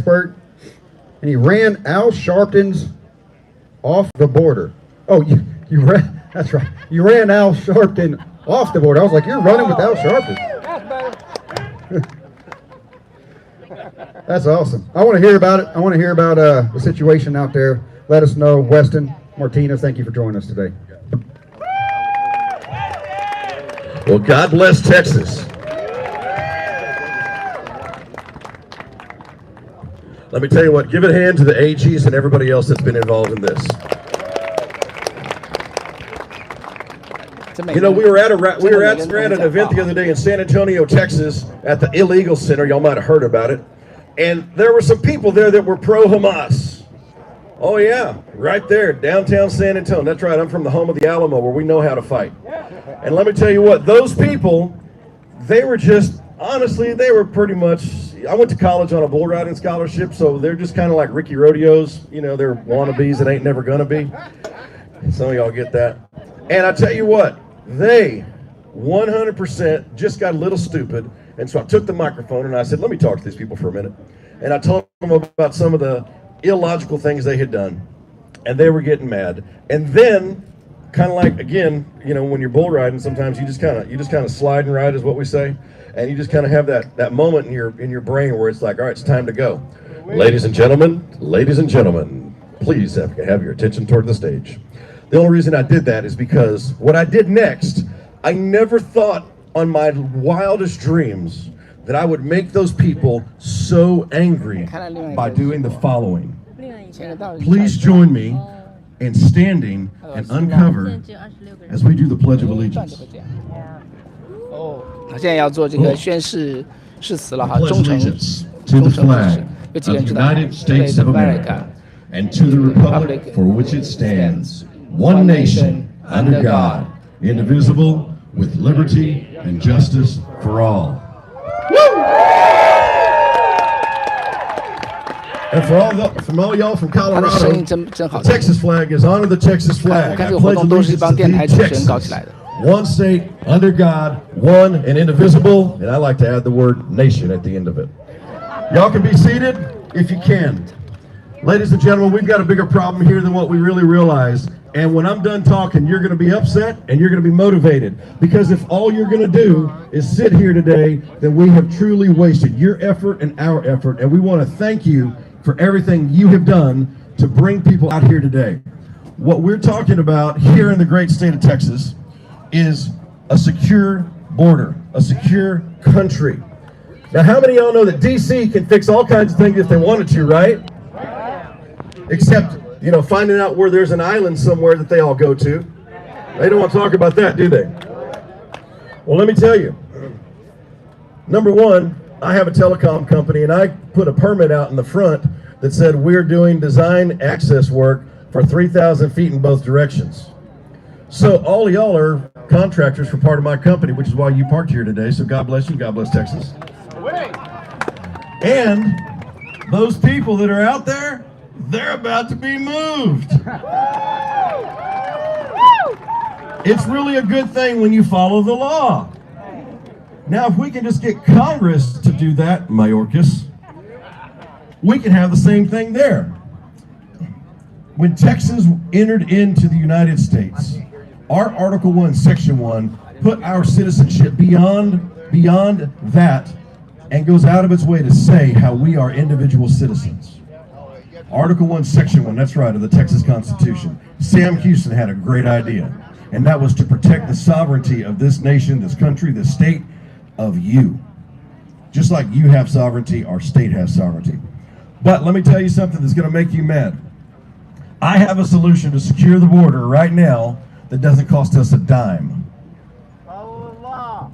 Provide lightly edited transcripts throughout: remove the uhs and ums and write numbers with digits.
expert, and he ran Al Sharpton's off the border. Oh, you ran, that's right. You ran Al Sharpton off the border. I was like, you're running with Al Sharpton. That's awesome. I want to hear about it. I want to hear about the situation out there. Let us know. Weston, Martinez, thank you for joining us today. Well, God bless Texas. Let me tell you what, give a hand to the AGs and everybody else that's been involved in this. You know, we were at an event the other day in San Antonio, Texas, at the Illegal Center. Y'all might have heard about it. And there were some people there that were pro-Hamas. Oh yeah, right there, downtown San Antonio. That's right, I'm from the home of the Alamo, where we know how to fight. And let me tell you what, those people, they were just, honestly, they were pretty much, I went to college on a bull riding scholarship, so they're just kind of like Ricky Rodeos. You know, they're wannabes that ain't never gonna be. Some of y'all get that. And I tell you what, they 100% just got a little stupid. And so I took the microphone and I said, let me talk to these people for a minute. And I told them about some of the illogical things they had done. And they were getting mad. And then, kind of like, again, you know, when you're bull riding, sometimes you just kind of slide and ride is what we say. And you just kind of have that moment in your brain where it's like, all right, it's time to go. Ladies and gentlemen, please have your attention toward the stage. The only reason I did that is because what I did next, I never thought on my wildest dreams that I would make those people so angry by doing the following. Please join me in standing and uncovered as we do the Pledge of Allegiance. 他现在要做这个宣誓誓词了哈，忠诚 to the flag of the United States of America and to the republic for which it stands, one nation under God, indivisible, with liberty and justice for all. And from all y'all from Colorado, the Texas flag is honor the Texas flag. I pledge allegiance to Texas. One state, under God, one and indivisible, and I like to add the word nation at the end of it. Y'all can be seated if you can. Ladies and gentlemen, we've got a bigger problem here than what we really realize. And when I'm done talking, you're going to be upset and you're going to be motivated. Because if all you're going to do is sit here today, then we have truly wasted your effort and our effort. And we want to thank you for everything you have done to bring people out here today. What we're talking about here in the great state of Texas is a secure border, a secure country. Now, how many of y'all know that DC can fix all kinds of things if they wanted to, right? Except, you know, finding out where there's an island somewhere that they all go to. They don't want to talk about that, do they? Well, let me tell you. Number one, I have a telecom company, and I put a permit out in the front that said we're doing design access work for 3,000 feet in both directions. So all of y'all are contractors for part of my company, which is why you parked here today. So God bless you. God bless Texas. And those people that are out there, they're about to be moved. It's really a good thing when you follow the law. Now, if we can just get Congress to do that, Mayorkas, we can have the same thing there. When Texas entered into the United States, our Article 1, Section 1 put our citizenship beyond that and goes out of its way to say how we are individual citizens. Article 1, Section 1, that's right, of the Texas Constitution. Sam Houston had a great idea, and that was to protect the sovereignty of this nation, this country, this state, of you. Just like you have sovereignty, our state has sovereignty. But let me tell you something that's going to make you mad. I have a solution to secure the border right now that doesn't cost us a dime. Follow the law.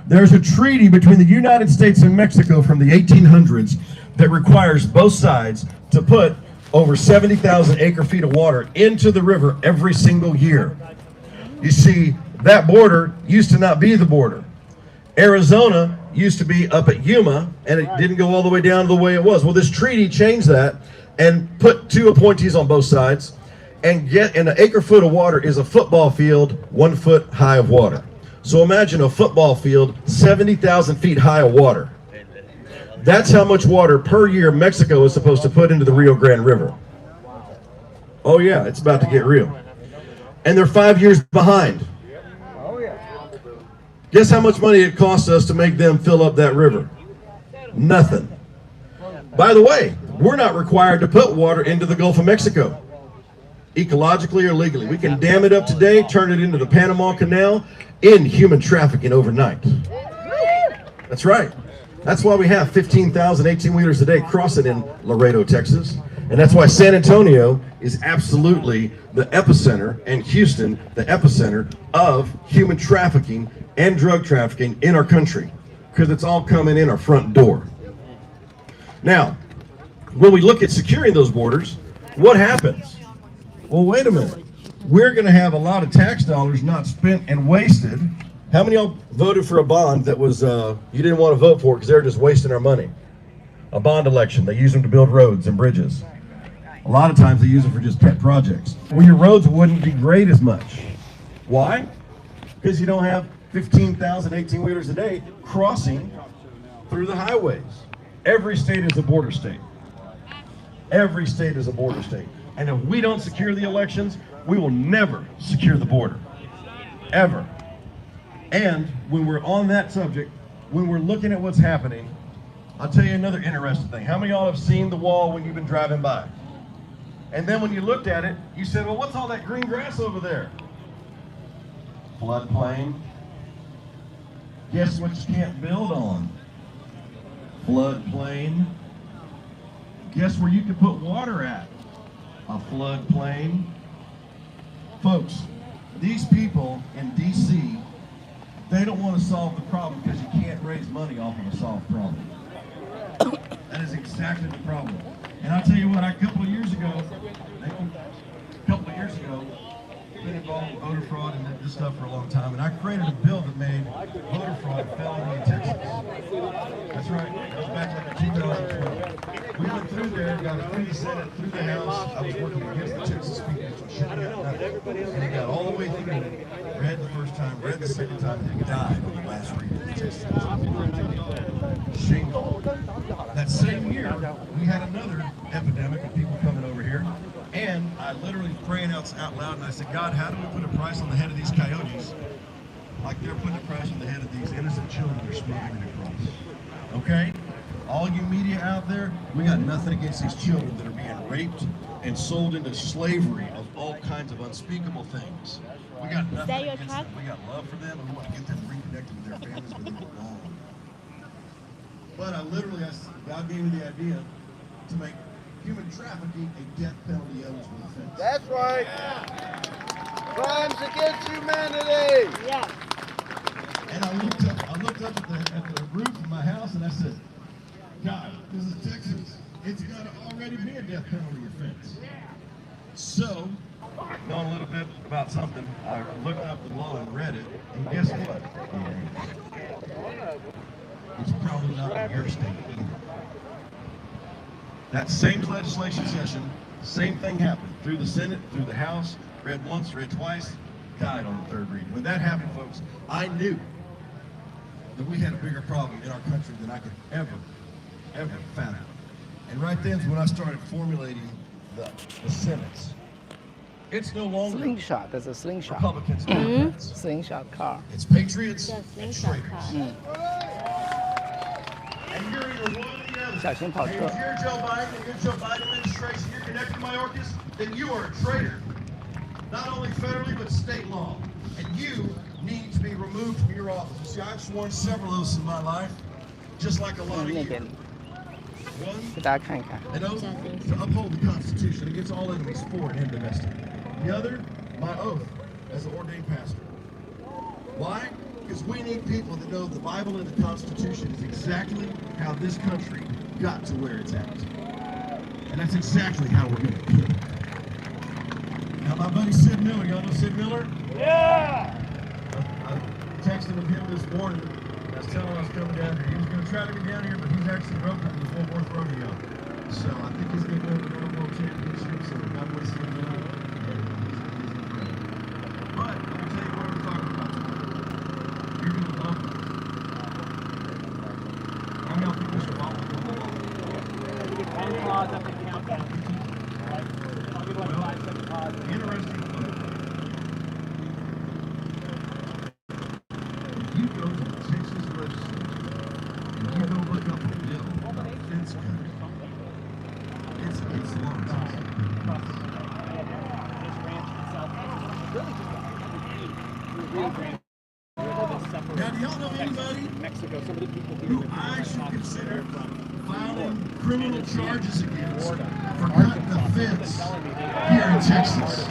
There's a treaty between the United States and Mexico from the 1800s that requires both sides to put over 70,000 acre-feet of water into the river every single year. You see, that border used to not be the border. Arizona used to be up at Yuma, and it didn't go all the way down to the way it was. Well, this treaty changed that and put two appointees on both sides, and an acre-foot of water is a football field 1 foot high of water. So imagine a football field 70,000 feet high of water. That's how much water per year Mexico is supposed to put into the Rio Grande River. Oh yeah, it's about to get real. And they're 5 years behind. Guess how much money it costs us to make them fill up that river? Nothing. By the way, we're not required to put water into the Gulf of Mexico, ecologically or legally. We can dam it up today, turn it into the Panama Canal, end human trafficking overnight. That's right. That's why we have 15,000 18-wheelers a day crossing in Laredo, Texas. And that's why San Antonio is absolutely the epicenter, and Houston the epicenter of human trafficking and drug trafficking in our country, because it's all coming in our front door. Now, when we look at securing those borders, what happens? Well, wait a minute. We're going to have a lot of tax dollars not spent and wasted. How many of y'all voted for a bond that was you didn't want to vote for because they were just wasting our money? A bond election. They use them to build roads and bridges. A lot of times they use them for just pet projects. Well, your roads wouldn't degrade as much. Why? Because you don't have 15,000 18-wheelers a day crossing through the highways. Every state is a border state. Every state is a border state. And if we don't secure the elections, we will never secure the border. Ever. And when we're on that subject, when we're looking at what's happening, I'll tell you another interesting thing. How many of y'all have seen the wall when you've been driving by? And then when you looked at it, you said, well, what's all that green grass over there? Floodplain. Guess what you can't build on? Floodplain. Guess where you can put water at? A floodplain. Folks, these people in D.C., they don't want to solve the problem because you can't raise money off of a solved problem. That is exactly the problem. And I'll tell you what, a couple of years ago, I've been involved with voter fraud and this stuff for a long time, and I created a bill that made voter fraud a felony in Texas. That's right. That was back in 2012. We went through there, got it through the Senate, through the House. I was working against the Texas speaker, so shit got nothing. And it got all the way through it. Read the first time, read the second time, and died on the last reading. Shingle. That same year, we had another epidemic of people coming over here. And I literally praying out loud, and I said, God, how do we put a price on the head of these coyotes like they're putting a price on the head of these innocent children they're smuggling across? Okay? All you media out there, we got nothing against these children that are being raped and sold into slavery of all kinds of unspeakable things. We got nothing against them. We got love for them, and we want to get them reconnected with their families where they belong. But God gave me the idea to make human trafficking a death penalty eligible offense. That's right. Crimes against humanity. Yeah. And I looked up at the roof of my house and I said, God, this is Texas. It's got to already be a death penalty offense. So, knowing a little bit about something, I looked up the law and read it, and guess what? It's probably not in your state either. That same legislation session, same thing happened. Through the Senate, through the House, read once, read twice, died on the third reading. When that happened, folks, I knew that we had a bigger problem in our country than I could ever fathom. And right then is when I started formulating the sentence. It's no longer Slingshot, that's a slingshot. Republicans and Democrats. Slingshot car. It's patriots Yeah, and slingshot traitors. And you're either one or the other. 小心跑 And 车 if you're Joe Biden and you're Joe Biden administration, you're connected to Mayorkas, then you are a traitor. Not only federally, but state law. And you need to be removed from your office. You see, I've sworn several of those in my life, just like a lot of 那 you. 边 One, 给大家看一看。 an oath to uphold the Constitution against all enemies, foreign and domestic. The other, my oath as an ordained pastor. Why? Because we need people that know the Bible and the Constitution is exactly how this country got to where it's at. And that's exactly how we're going to do it. Now, my buddy Sid Miller, y'all know Sid Miller? Yeah! I texted him this morning. I was telling him I was coming down here. He was going to try to get down here, but he's actually roped in the Fort Worth Rodeo. So I think he's going to go to the World Championship. So God bless him. But I'm going to tell you what we're talking about tonight. You're going to love it. How many people should follow pause up the countdown. All right? I'll give like 5-second pause. Interesting. If you go to the Texas legislature and you go look up a bill about fence cutting, it's long. Now, do y'all know anybody who I should consider filing criminal charges against for cutting the fence here in Texas?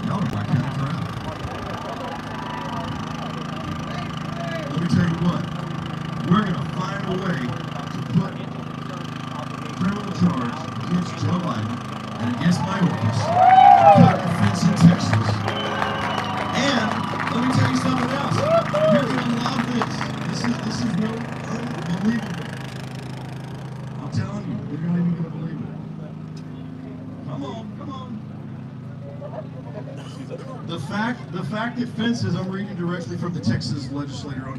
Y'all are my kind of crowd. Let me tell you what, we're going to find a way to put criminal charge against Joe Biden and against my office to cut the fence in Texas. And let me tell you something else. You're going to love this. This is no unbelievable. I'm telling you, you're not even going to believe it. Come on. The fact that fences, I'm reading directly from the Texas legislator,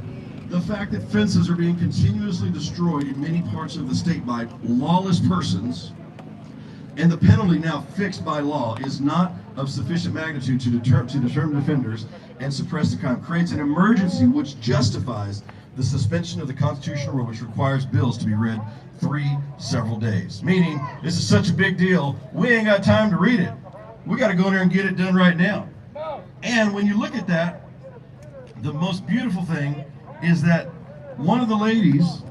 the fact that fences are being continuously destroyed in many parts of the state by lawless persons, and the penalty now fixed by law is not of sufficient magnitude to determine offenders and suppress the crime, creates an emergency which justifies the suspension of the constitutional rule, which requires bills to be read several days. Meaning, this is such a big deal, we ain't got time to read it. We got to go in there and get it done right now. And when you look at that, the most beautiful thing is that one of the ladies,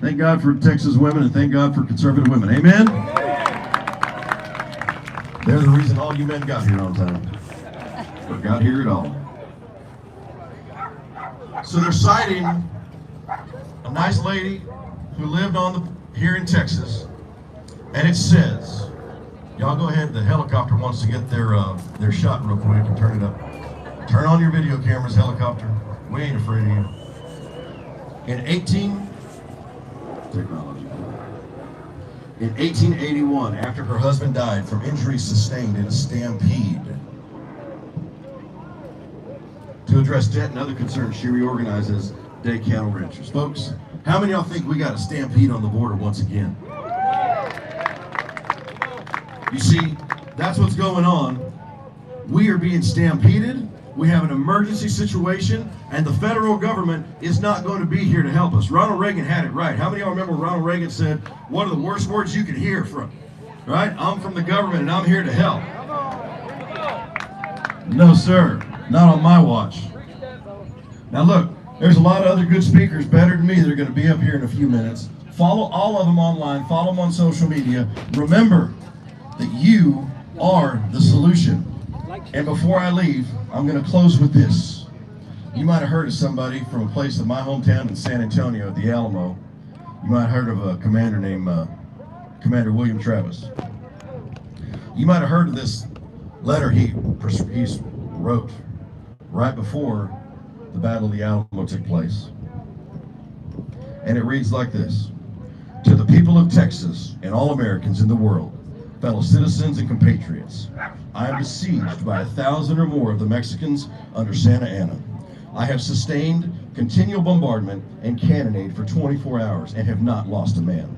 thank God for Texas women and thank God for conservative women, amen? They're the reason all you men got here on time, or got here at all. So they're citing a nice lady who lived here in Texas, and it says, y'all go ahead, the helicopter wants to get their shot real quick and turn it up. Turn on your video cameras, helicopter. We ain't afraid of you. In 1881, after her husband died from injuries sustained in a stampede, to address debt and other concerns, she reorganizes day cattle ranchers. Folks, how many of y'all think we got a stampede on the border once again? You see, that's what's going on. We are being stampeded. We have an emergency situation, and the federal government is not going to be here to help us. Ronald Reagan had it right. How many of y'all remember Ronald Reagan said, one of the worst words you could hear from, right? I'm from the government and I'm here to help. No, sir, not on my watch. Now look, there's a lot of other good speakers better than me that are going to be up here in a few minutes. Follow all of them online, follow them on social media. Remember that you are the solution. And before I leave, I'm going to close with this. You might have heard of somebody from a place in my hometown in San Antonio, the Alamo. You might have heard of a commander named Commander William Travis. You might have heard of this letter he wrote right before the Battle of the Alamo took place. And it reads like this. To the people of Texas and all Americans in the world, fellow citizens and compatriots, I am besieged by 1,000 or more of the Mexicans under Santa Anna. I have sustained continual bombardment and cannonade for 24 hours and have not lost a man.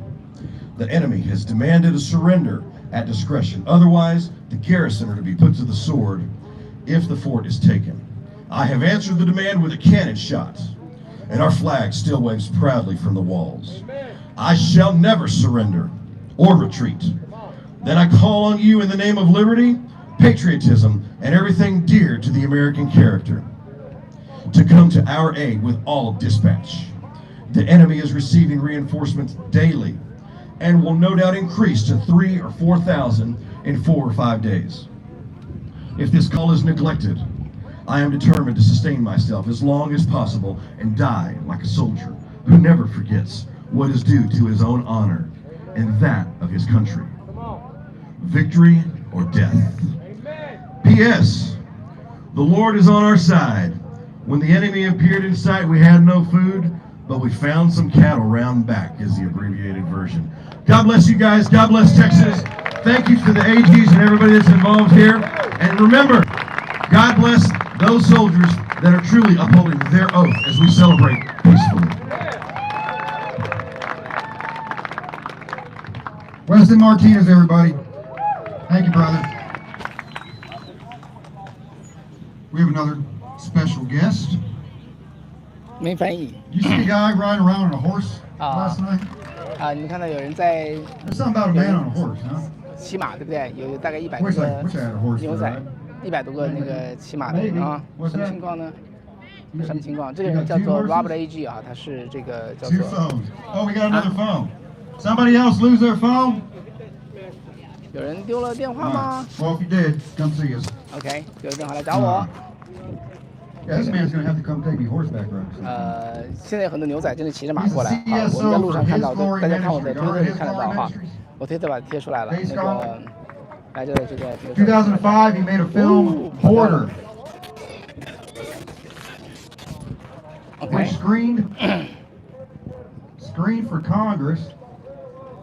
The enemy has demanded a surrender at discretion. Otherwise, the garrison are to be put to the sword if the fort is taken. I have answered the demand with a cannon shot, and our flag still waves proudly from the walls. I shall never surrender or retreat. Then I call on you in the name of liberty, patriotism, and everything dear to the American character, to come to our aid with all dispatch. The enemy is receiving reinforcements daily and will no doubt increase to 3,000 or 4,000 in 4 or 5 days. If this call is neglected, I am determined to sustain myself as long as possible and die like a soldier who never forgets what is due to his own honor and that of his country. Victory or death. P.S. The Lord is on our side. When the enemy appeared in sight, we had no food, but we found some cattle round back, is the abbreviated version. God bless you guys. God bless Texas. Thank you to the AGs and everybody that's involved here. And remember, God bless those soldiers that are truly upholding their oath as we celebrate peacefully. Preston Martinez, everybody. Thank you, brother. We have another special guest. 没翻译 You see a guy riding around on a horse last night? 啊！你们看到有人在 There's something about a man on a horse, huh? 骑马，对不对？有大概100多 Wish 个 I had a horse 牛 for 仔 that.，100多个那个骑马的人啊， What's 什么 that? 情况呢？什么情况？这个人叫做 Robert A.G. 啊，他是这个叫 Two 做 phones. Oh, we got another phone. Somebody else lose their phone? 有人丢了电话 All 吗 right. Well, if you did, come see us. ？OK，丢了电话来找我。 Yeah, this man's gonna have to come take me horseback riding. 现在有很多牛仔真的骑着马过来啊，我们在路上看到的，大家看我的推特就看得到哈，我推特把它贴出来了。那个来这个2005, he made a film, Porter, which screened for Congress.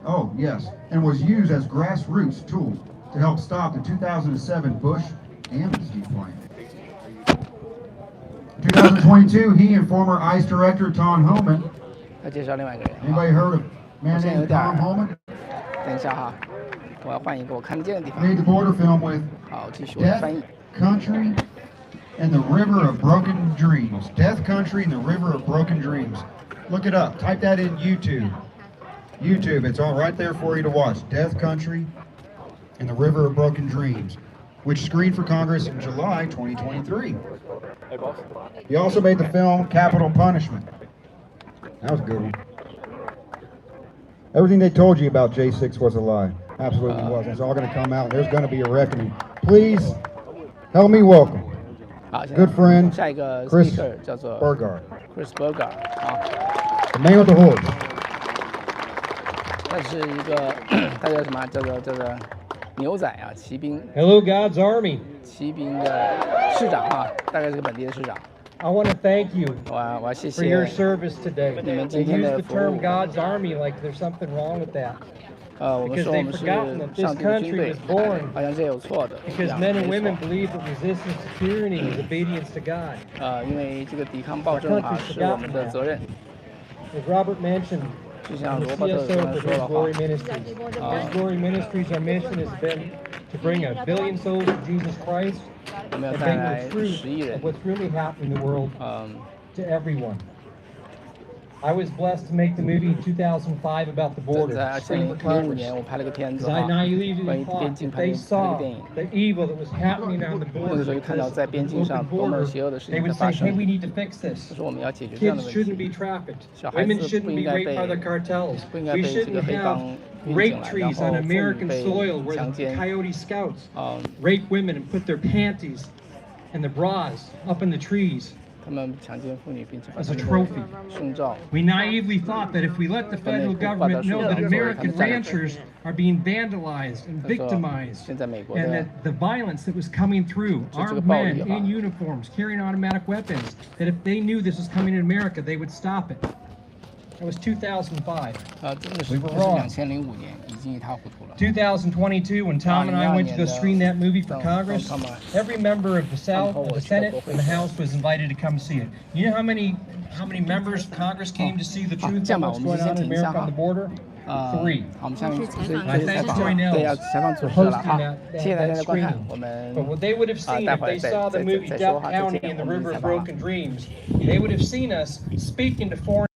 Oh, yes, and was used as grassroots tool to help stop the 2007 Bush amnesty plan. 2022, he and former ICE Director Tom Homan. 要介绍另外一个人。 Anybody heard of a man named Tom Homan? 等一下哈，我要换一个我看得见的地方。 Made the border film with 好，继续我的 Death 翻译。 Country and the River of Broken Dreams. Death Country and the River of Broken Dreams. Look it up. Type that in YouTube. YouTube. It's all right there for you to watch. Death Country and the River of Broken Dreams, which screened for Congress in July 2023. He also made the film Capital Punishment. That was a good one. Everything they told you about J6 was a lie. Absolutely was. It's all going to come out. There's going to be a reckoning. Please help me welcome 好， good friend 下一个 Chris speaker 叫做 Burgard, Chris Burger 啊， the man with the horse. 他是一个他叫什么？叫做牛仔啊，骑兵 Hello, God's Army. 骑兵的市长啊，大概是个本地的市长。 I want to thank you 我要谢 for your 谢 service today. 你们 They 今天 use 的 the 服务 term。God's Army like there's something wrong with that. 我们 Because 说我 they've 们是 forgotten that this 上帝的军 country 队 was，born 好像这有错的。 Because 这样 men and 没 women 错 believe that resistance to tyranny is obedience to God. 因为这个抵抗暴政啊是我们的责任。 As Robert mentioned, 就像 I'm the 罗伯特 CSO 刚才 for 说 His 的话 Glory，Ministries. His Glory Ministries, our mission has been to bring 1 billion souls to Jesus Christ 我们要 and 带 bring 来 the truth 10亿人 of。what's really happening in the world 嗯， to everyone. I was blessed to make the movie in 2005 about the 在 border, 2005 Screen for 年 Congress. 我拍了个片子 Because 啊， I 关于 naively 边 thought 境 that 拍了 they 个 saw 电影。 the evil that was happening on the 那个 border 时候就看到 because 在 of 边 the 境上 open 多么 border. 邪恶的事 They 情在 would 发 say, hey, 生 we，need to fix 就 this. 是我们要解决这样 Kids 的问 shouldn't 题。 be trafficked. 小孩子 Women shouldn't 不应 be 该 raped 被 by the cartels. 不应该 We 被这个 shouldn't 黑 have 帮运进 rape 来，然 trees 后 on 妇女 American 被 soil where 强 the 奸。 coyote scouts 嗯， rape women and put their panties and the bras up in the trees 他们强奸妇女，并且把 as 他 a 们 trophy. 的胸罩。 We naively thought that if we let the federal government know that American ranchers are being vandalized and 他说 victimized 现在美国 and 的 that the violence that was coming through, 这个 armed 暴力 men 哈 in uniforms carrying automatic weapons, that if they knew this was coming in America, they would stop it. That was 2005. 真的是 We were wrong. 2005年已经一塌糊涂了。 2022, when Tom and I went to go screen that movie for Congress, Tom. every member of the South, of the Senate, and the House was invited to come see it. You know how many members of Congress came to see the truth of what's going on in America on the border? 3. 好，我们下面这是 I 采 thank 访， Joy 对，要 Nels 采访主 for 持了 hosting 哈，谢谢大家的观看，我 But 们 what they would have seen if they saw the movie Death County and the River of Broken Dreams, they would have seen us speaking to foreign